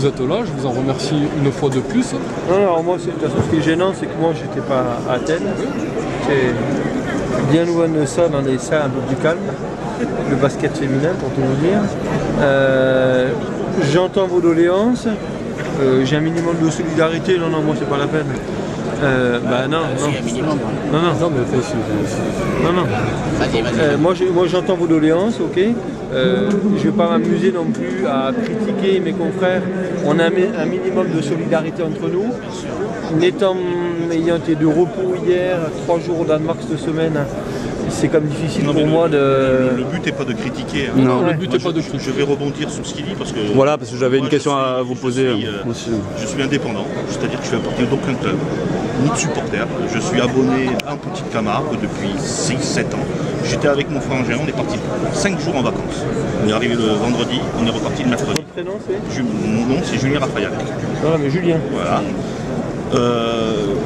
vous êtes là, je vous en remercie une fois de plus. Non, alors moi, de toute façon, ce qui est gênant, c'est que moi, j'étais pas à Athènes. J'étais bien loin de ça, dans des salles un peu plus calmes. Le basket féminin, pour tout vous dire. J'entends vos doléances. J'ai un minimum de solidarité. Non, moi, c'est pas la peine. Moi j'entends vos doléances, ok. Je vais pas m'amuser non plus à critiquer mes confrères. On a un minimum de solidarité entre nous. Ayant été de repos hier, 3 jours au Danemark cette semaine, c'est comme difficile pour moi de... Le but n'est pas de critiquer. Hein. Non, le but n'est pas de critiquer. Je vais rebondir sur ce qu'il dit parce que... Voilà, parce que j'avais une question à vous poser aussi. Je suis indépendant, c'est-à-dire que je ne fais partie d'aucun club, ni de supporter. Je suis abonné à un petit Camargue depuis 6-7 ans. J'étais avec mon frangin, on est parti 5 jours en vacances. On est arrivé le vendredi, on est reparti le mercredi. Votre prénom c'est? Mon nom c'est Julien Raphaël. Non mais Julien. Voilà.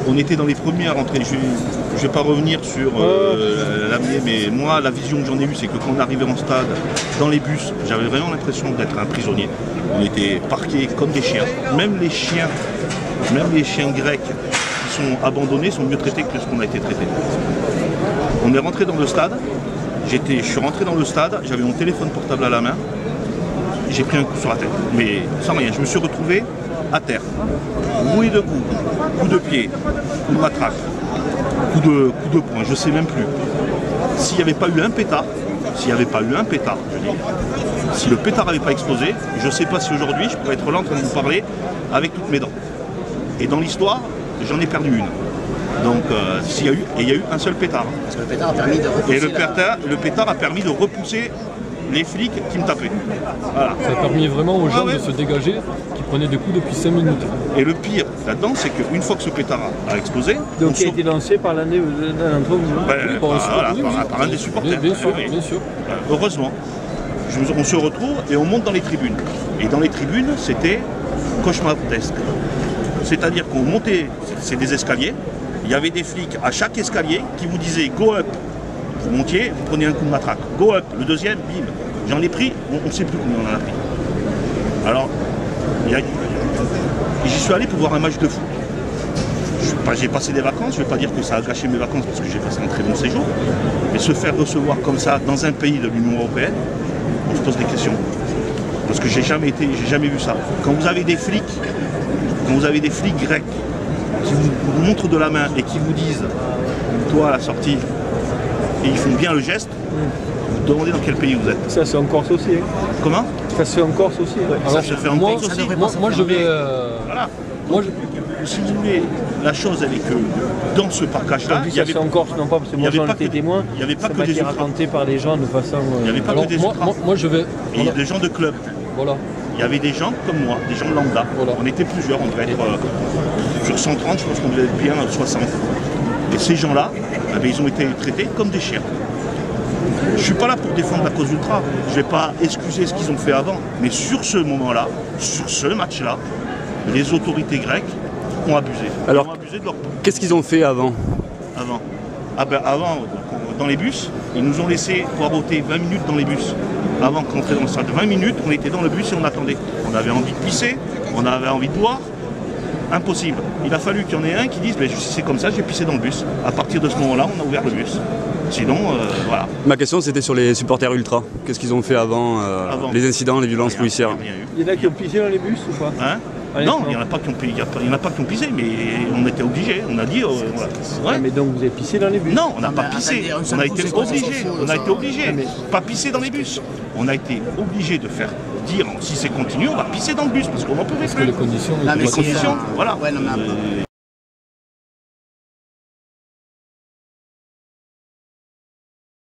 On était dans les premiers à rentrer. Je ne vais pas revenir sur l'amener, mais moi, la vision que j'en ai eue, c'est que quand on arrivait en stade, dans les bus, j'avais vraiment l'impression d'être un prisonnier. On était parqués comme des chiens. Même les chiens grecs qui sont abandonnés sont mieux traités que ce qu'on a été traité. On est rentré dans le stade. Je suis rentré dans le stade, j'avais mon téléphone portable à la main. J'ai pris un coup sur la tête, mais sans rien. Je me suis retrouvé à terre, roué de coups, coup de pied, coup de matraque, coup de poing, je ne sais même plus. S'il n'y avait pas eu un pétard, je dis, si le pétard n'avait pas explosé, je ne sais pas si aujourd'hui je pourrais être là en train de vous parler avec toutes mes dents. Et dans l'histoire, j'en ai perdu une. Donc il y a eu un seul pétard. Parce que le pétard a permis de repousser. Et le pétard a permis de repousser les flics qui me tapaient. Voilà. Ça a permis vraiment aux gens de se dégager, qui prenaient des coups depuis 5 minutes. Et le pire là-dedans, c'est qu'une fois que ce pétard a explosé... Donc il a été lancé par l'un d'entre vous. Par un des supporters. Bien sûr. Heureusement, on se retrouve et on monte dans les tribunes. Et dans les tribunes, c'était cauchemardesque. C'est-à-dire qu'on montait, c'est des escaliers, il y avait des flics à chaque escalier qui vous disaient « go up ». Vous montiez, vous preniez un coup de matraque. Go up, le deuxième, bim. J'en ai pris, on ne sait plus combien on en a pris. Alors, j'y suis allé pour voir un match de foot. J'ai passé des vacances, je ne vais pas dire que ça a gâché mes vacances parce que j'ai passé un très bon séjour. Mais se faire recevoir comme ça dans un pays de l'Union européenne, on se pose des questions. Parce que j'ai jamais vu ça. Quand vous avez des flics grecs qui vous montrent de la main et qui vous disent, toi à la sortie, et ils font bien le geste, vous demandez dans quel pays vous êtes. Ça c'est en Corse aussi. Hein. Comment? Ça se fait en Corse aussi. Ouais. Alors, ça se fait en Corse aussi. Moi je vais... Voilà. Si vous voulez, la chose elle est que dans ce parcage-là, il y avait en Corse, non pas parce que moi j'en étais témoin. Il n'y avait pas ça que des ultras. raconté par les gens de façon... Il n'y avait pas que des ultras. Moi je vais... Et il y a des gens de club. Voilà. Il y avait des gens comme moi, des gens lambda. Voilà. On était plusieurs, on devait être sur 130, je pense qu'on devait être bien 60. Et ces gens-là, ils ont été traités comme des chiens. Je ne suis pas là pour défendre la cause ultra. Je ne vais pas excuser ce qu'ils ont fait avant. Mais sur ce moment-là, sur ce match-là, les autorités grecques ont abusé. Alors, qu'est-ce qu'ils ont fait avant? Avant, dans les bus, ils nous ont laissé poireauter 20 minutes dans les bus. Avant qu'entrer dans le stade, 20 minutes, on était dans le bus et on attendait. On avait envie de pisser, on avait envie de boire. Impossible. Il a fallu qu'il y en ait un qui dise si c'est comme ça, j'ai pissé dans le bus. À partir de ce moment-là, on a ouvert le bus. Sinon, voilà. Ma question c'était sur les supporters ultra. Qu'est-ce qu'ils ont fait avant les incidents, les violences policières? Il y en a qui ont pissé dans les bus ou pas? Non, il n'y en a pas qui ont pissé, mais on était obligés. On a dit. Mais donc vous avez pissé dans les bus? Non, on n'a pas pissé. On a été obligés. On a été obligés. Pas pisser dans les bus. On a été obligés de faire dire si c'est continu, on va pisser dans le bus parce qu'on n'en pouvait plus. Les conditions. Les conditions, voilà.